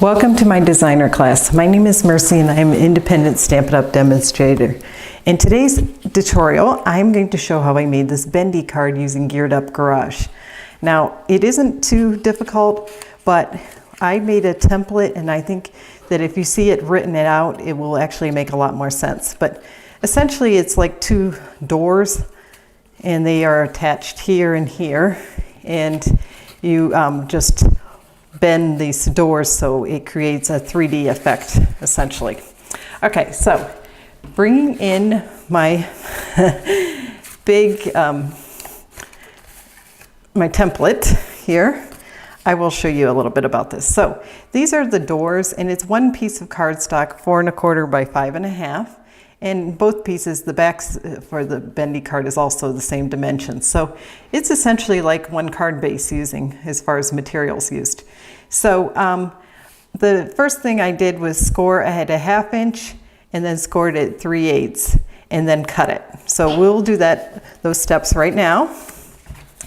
Welcome to my designer class. My name is Mercy and I am an independent Stampin' Up! Demonstrator. In today's tutorial, I'm going to show how I made this bendy card using Geared Up Garage. Now, it isn't too difficult, but I made a template and I think that if you see it written out, it will actually make a lot more sense. But essentially, it's like two doors and they are attached here and here. And you just bend these doors so it creates a 3D effect, essentially. Okay, so bringing in my big, my template here, I will show you a little bit about this. So these are the doors, and it's one piece of cardstock, 4 1/4 by 5 1/2. And both pieces, the backs for the bendy card is also the same dimension. So it's essentially like one card base using as far as materials used. So the first thing I did was score. I had a 1/2 inch and then scored it 3/8 and then cut it. So we'll do those steps right now.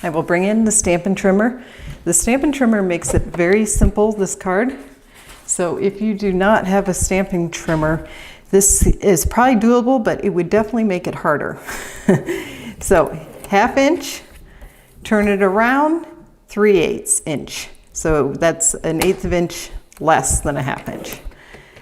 I will bring in the Stampin' Trimmer. The Stampin' Trimmer makes it very simple, this card. So if you do not have a Stampin' Trimmer, this is probably doable, but it would definitely make it harder. So 1/2 inch, turn it around, 3/8 inch. So that's an 1/8 of inch less than a 1/2 inch.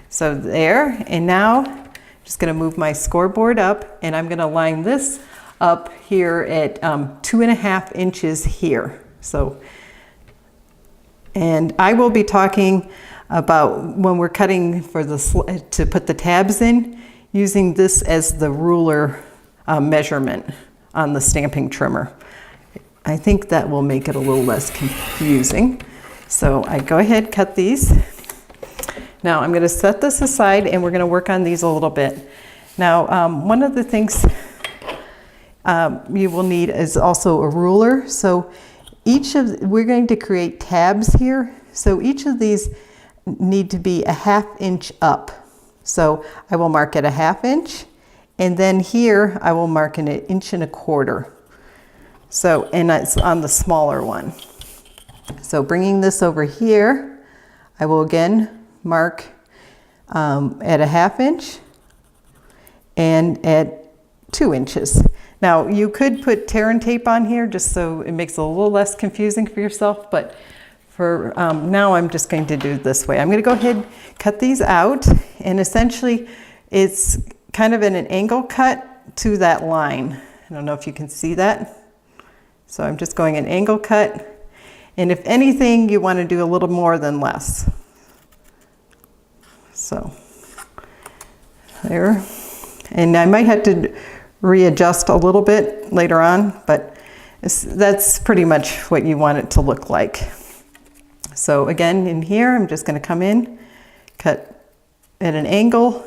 So there, and now I'm just gonna move my scoreboard up and I'm gonna line this up here at 2 1/2 inches here. So, and I will be talking about when we're cutting for to put the tabs in, using this as the ruler measurement on the Stampin' Trimmer. I think that will make it a little less confusing. So I go ahead, cut these. Now I'm gonna set this aside and we're gonna work on these a little bit. Now, one of the things you will need is also a ruler. So we're going to create tabs here. So each of these need to be a 1/2 inch up. So I will mark it a 1/2 inch, and then here I will mark an 1 1/4 inch. So, and it's on the smaller one. So bringing this over here, I will again mark at a 1/2 inch and at 2 inches. Now you could put tear and tape on here just so it makes it a little less confusing for yourself, but for now I'm just going to do it this way. I'm going to go ahead, cut these out, and essentially it's kind of in an angle cut to that line. I don't know if you can see that. So I'm just going an angle cut, and if anything you want to do a little more than less. So there, and I might have to readjust a little bit later on, but that's pretty much what you want it to look like. So again, in here, I'm just going to come in, cut at an angle.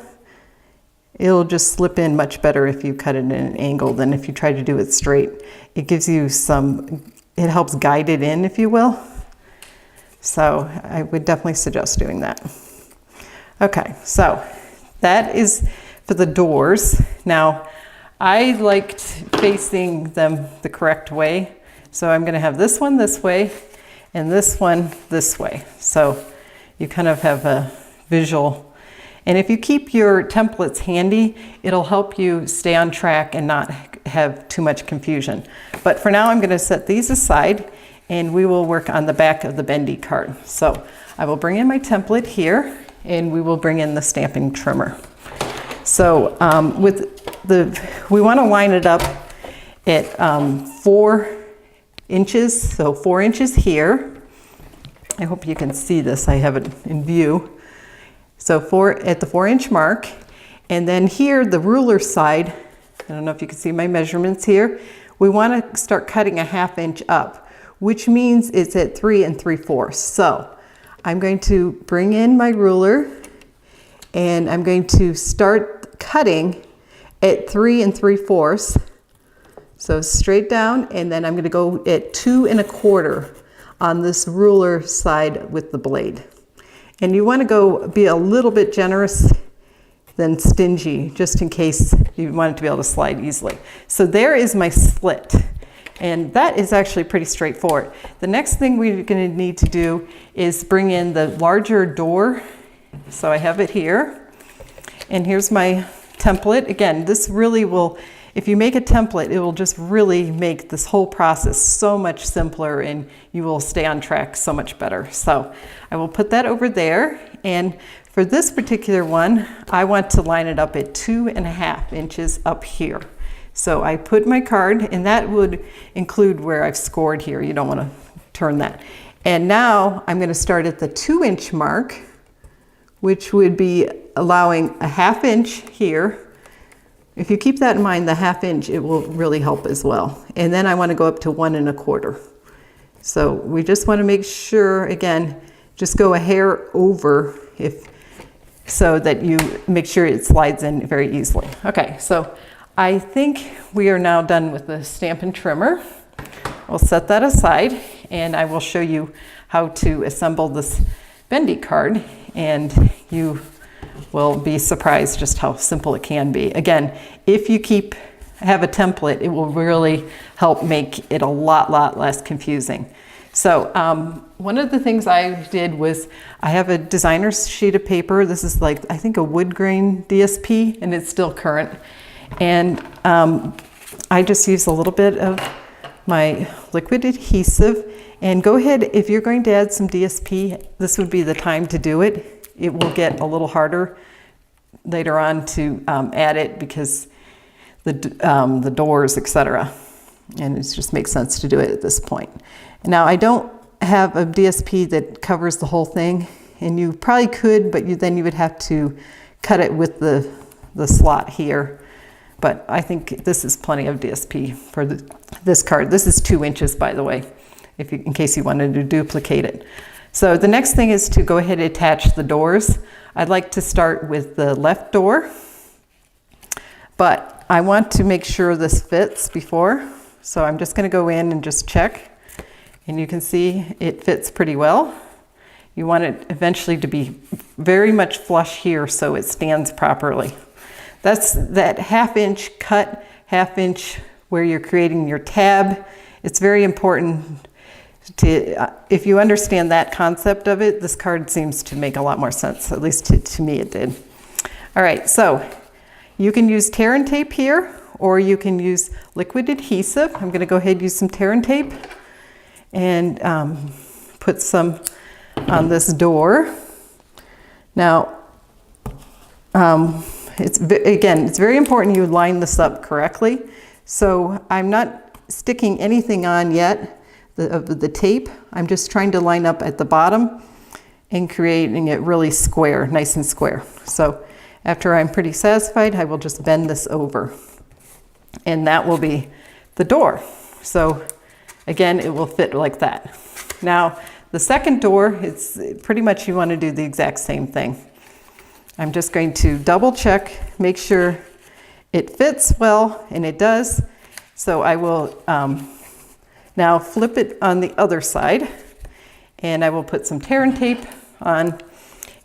It'll just slip in much better if you cut it at an angle than if you try to do it straight. It gives you it helps guide it in, if you will. So I would definitely suggest doing that. Okay, so that is for the doors. Now, I liked facing them the correct way. So I'm going to have this one this way, and this one this way. So you kind of have a visual. And if you keep your templates handy, it'll help you stay on track and not have too much confusion. But for now, I'm going to set these aside and we will work on the back of the bendy card. So I will bring in my template here and we will bring in the Stampin' Trimmer. So we want to line it up at 4 inches, so 4 inches here. I hope you can see this, I have it in view. So at the 4 inch mark, and then here, the ruler side, I don't know if you can see my measurements here, we want to start cutting a 1/2 inch up, which means it's at 3 3/4. So I'm going to bring in my ruler and I'm going to start cutting at 3 3/4. So straight down, and then I'm going to go at 2 1/4 on this ruler side with the blade. And you want to be a little bit generous than stingy, just in case you want it to be able to slide easily. So there is my slit. And that is actually pretty straightforward. The next thing we're going to need to do is bring in the larger door. So I have it here. And here's my template. Again, this really will, if you make a template, it will just really make this whole process so much simpler and you will stay on track so much better. So I will put that over there. And for this particular one, I want to line it up at 2.5 inches up here. So I put my card, and that would include where I've scored here. You don't want to turn that. And now I'm going to start at the 2-inch mark, which would be allowing a 1/2 inch here. If you keep that in mind, the 1/2 inch, it will really help as well. And then I want to go up to 1 1/4. So we just want to make sure, again, just go a hair over so that you make sure it slides in very easily. Okay, so I think we are now done with the Stampin' Trimmer. We'll set that aside and I will show you how to assemble this Bendi card, and you will be surprised just how simple it can be. Again, if you have a template, it will really help make it a lot less confusing. So one of the things I did was I have a designer's sheet of paper. This is like, I think, a wood grain DSP, and it's still current. And I just use a little bit of my liquid adhesive. And go ahead, if you're going to add some DSP, this would be the time to do it. It will get a little harder later on to add it because the doors, etc. And it just makes sense to do it at this point. Now, I don't have a DSP that covers the whole thing, and you probably could, but then you would have to cut it with the slot here. But I think this is plenty of DSP for this card. This is 2 inches, by the way, in case you wanted to duplicate it. So the next thing is to go ahead and attach the doors. I'd like to start with the left door, but I want to make sure this fits before. So I'm just going to go in and just check. And you can see it fits pretty well. You want it eventually to be very much flush here so it stands properly. That's that 1/2 inch cut, 1/2 inch where you're creating your tab. It's very important to, if you understand that concept of it, this card seems to make a lot more sense. At least to me it did. All right, so you can use tear and tape here, or you can use liquid adhesive. I'm going to go ahead and use some tear and tape and put some on this door. Now, it's very important you line this up correctly. So I'm not sticking anything on yet of the tape. I'm just trying to line up at the bottom and creating it really square, nice and square. So after I'm pretty satisfied, I will just bend this over, and that will be the door. So again, it will fit like that. Now, the second door, it's pretty much you want to do the exact same thing. I'm just going to double check, make sure it fits well, and it does. So I will now flip it on the other side, and I will put some tear and tape on,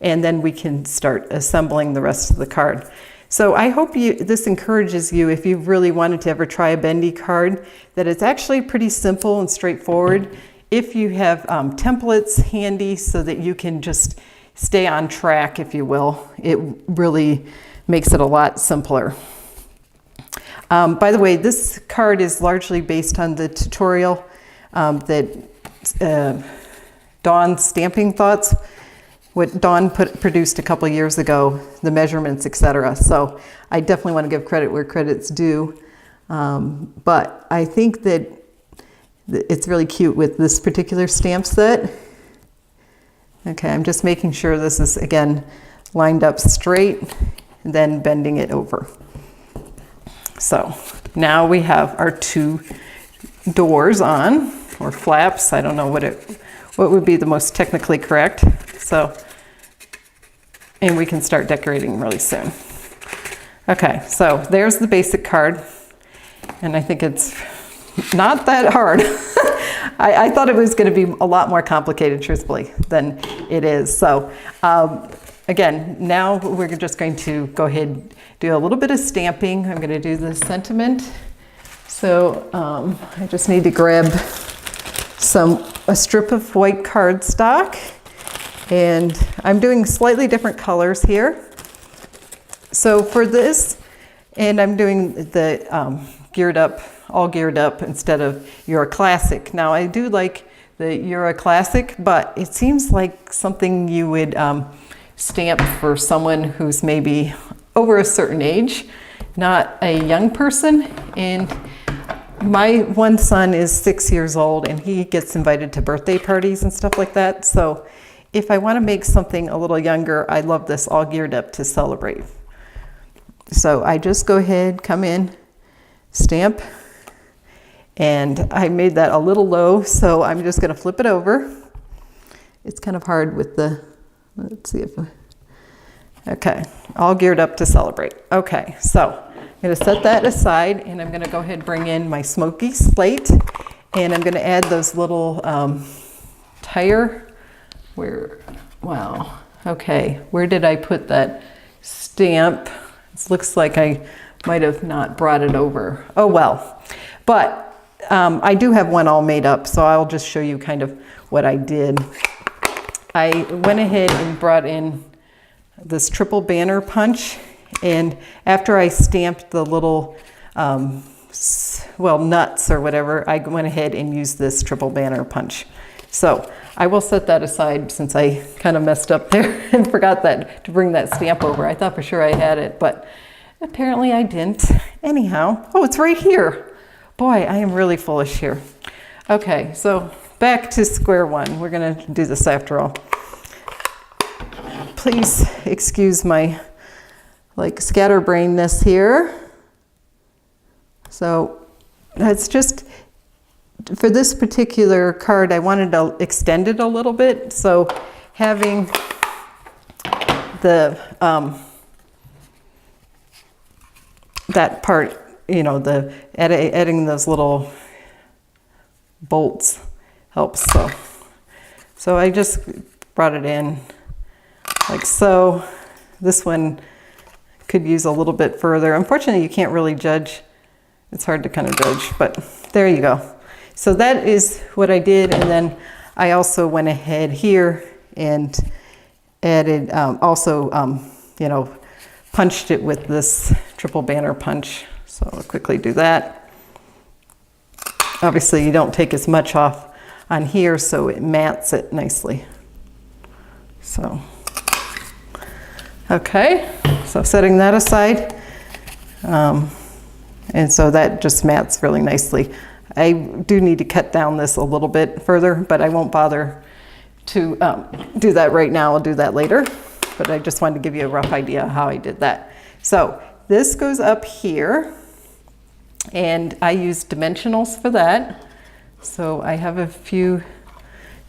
and then we can start assembling the rest of the card. So I hope this encourages you, if you've really wanted to ever try a Bendi card, that it's actually pretty simple and straightforward. If you have templates handy so that you can just stay on track, if you will, it really makes it a lot simpler. By the way, this card is largely based on the tutorial that Dawn's Stamping Thoughts, what Dawn produced a couple years ago, the measurements, etc. So I definitely want to give credit where credit's due. But I think that it's really cute with this particular stamp set. Okay, I'm just making sure this is, again, lined up straight, and then bending it over. So now we have our 2 doors on, or flaps. I don't know what would be the most technically correct. So, and we can start decorating really soon. Okay, so there's the basic card, and I think it's not that hard. I thought it was going to be a lot more complicated, truthfully, than it is. So again, now we're just going to go ahead and do a little bit of stamping. I'm going to do the sentiment So I just need to grab a strip of white cardstock, and I'm doing slightly different colors here. So for this, and I'm doing the all geared up instead of Euro Classic. Now I do like the Euro Classic, but it seems like something you would stamp for someone who's maybe over a certain age, not a young person. And my one son is 6 years old, and he gets invited to birthday parties and stuff like that. So if I want to make something a little younger, I love this all geared up to celebrate. So I just go ahead, come in, stamp, and I made that a little low, so I'm just going to flip it over. It's kind of hard with the, let's see if, okay, all geared up to celebrate. Okay, so I'm going to set that aside, and I'm going to go ahead and bring in my Smoky Slate, and I'm going to add those little tire, wow, okay, where did I put that stamp? It looks like I might have not brought it over. Oh well, but I do have one all made up, so I'll just show you kind of what I did. I went ahead and brought in this triple banner punch, and after I stamped the little, well, nuts or whatever, I went ahead and used this triple banner punch. So I will set that aside since I kind of messed up there and forgot to bring that stamp over. I thought for sure I had it, but apparently I didn't. Anyhow, oh, it's right here. Boy, I am really foolish here. Okay, so back to square one. We're gonna do this after all. Please excuse my scatterbrainness here. So that's just, for this particular card, I wanted to extend it a little bit. So having the, that part, you know, the adding those little bolts helps. So I just brought it in like so. This one could use a little bit further. Unfortunately, you can't really judge. It's hard to kind of judge, but there you go. So that is what I did, and then I also went ahead here and added, you know, punched it with this triple banner punch. So I'll quickly do that. Obviously, you don't take as much off on here, so it mats it nicely. So, okay, so setting that aside. And so that just mats really nicely. I do need to cut down this a little bit further, but I won't bother to do that right now. I'll do that later, but I just wanted to give you a rough idea how I did that. So this goes up here, and I use dimensionals for that. So I have a few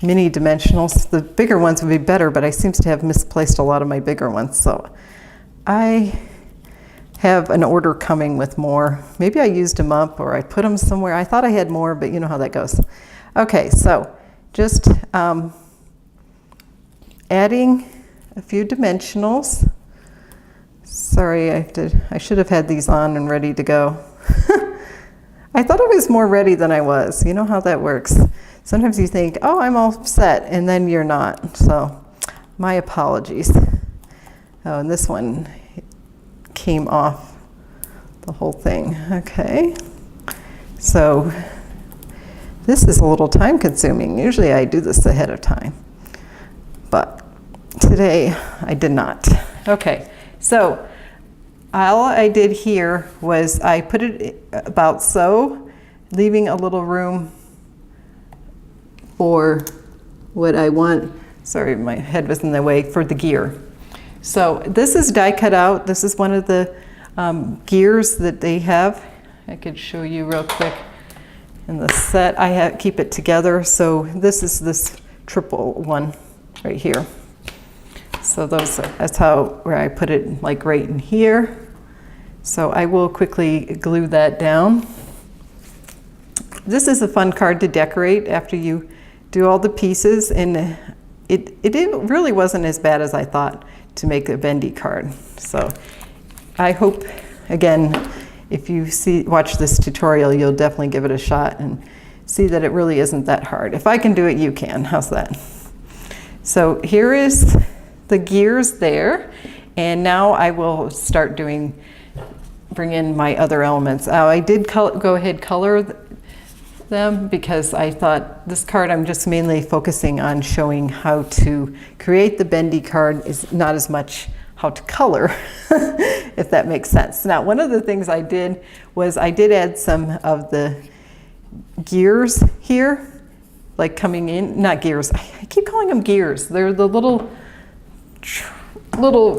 mini dimensionals. The bigger ones would be better, but I seem to have misplaced a lot of my bigger ones. So I have an order coming with more. Maybe I used them up or I put them somewhere. I thought I had more, but you know how that goes. Okay, so just adding a few dimensionals. Sorry, I should have had these on and ready to go. I thought I was more ready than I was. You know how that works. Sometimes you think, oh, I'm all set, and then you're not. So my apologies. Oh, and this one came off the whole thing. Okay. So this is a little time consuming. Usually I do this ahead of time, but today I did not. Okay. So all I did here was I put it about so, leaving a little room for what I want. Sorry, my head was in the way, for the gear. So this is die cut out. This is one of the gears that they have. I could show you real quick in the set. I keep it together. So this is this triple one right here. So that's where I put it, like right in here. So I will quickly glue that down. This is a fun card to decorate after you do all the pieces, and it really wasn't as bad as I thought to make a bendy card. So I hope, again, if you watch this tutorial, you'll definitely give it a shot and see that it really isn't that hard. If I can do it, you can. How's that? So here is the gears there, and now I will start bring in my other elements. I did go ahead color them because I thought this card I'm just mainly focusing on showing how to create the bendy card, is not as much how to color, if that makes sense. Now, one of the things I did was I did add some of the gears here, like coming in, not gears, I keep calling them gears. They're the little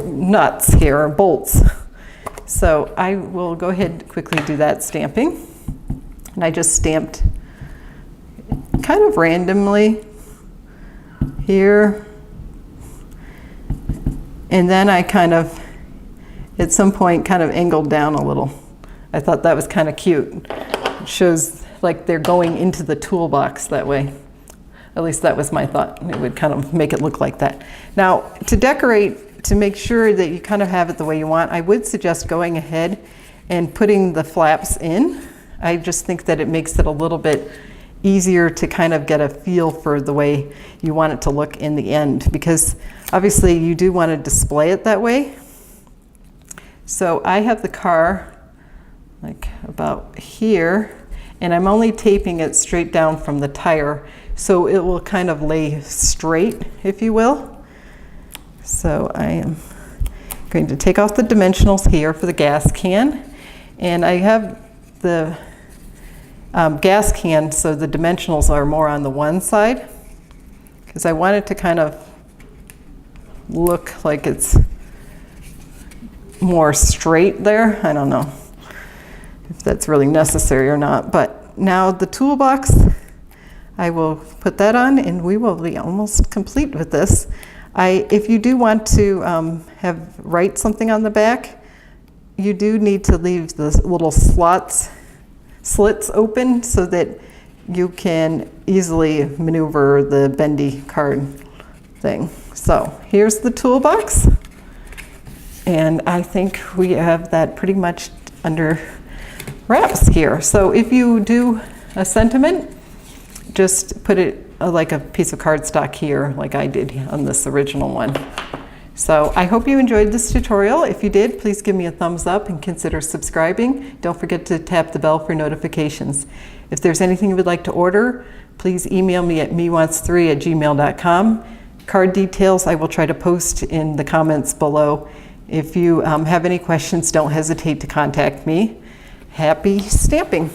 nuts here, or bolts. So I will go ahead and quickly do that stamping. And I just stamped kind of randomly here. And then I kind of, at some point, kind of angled down a little. I thought that was kind of cute. It shows like they're going into the toolbox that way. At least that was my thought. It would kind of make it look like that. Now, to decorate, to make sure that you kind of have it the way you want, I would suggest going ahead and putting the flaps in. I just think that it makes it a little bit easier to kind of get a feel for the way you want it to look in the end, because obviously you do want to display it that way. So I have the car like about here, and I'm only taping it straight down from the tire, so it will kind of lay straight, if you will. So I am going to take off the dimensionals here for the gas can, and I have the gas can, so the dimensionals are more on the one side, because I want it to kind of look like it's more straight there. I don't know if that's really necessary or not, but now the toolbox, I will put that on and we will be almost complete with this. If you do want to write something on the back, you do need to leave the little slits open so that you can easily maneuver the bendy card thing. So here's the toolbox, and I think we have that pretty much under wraps here. So if you do a sentiment, just put it like a piece of cardstock here, like I did on this original one. So I hope you enjoyed this tutorial. If you did, please give me a thumbs up and consider subscribing. Don't forget to tap the bell for notifications. If there's anything you would like to order, please email me at mewants3@gmail.com. Card details I will try to post in the comments below. If you have any questions, don't hesitate to contact me. Happy stamping!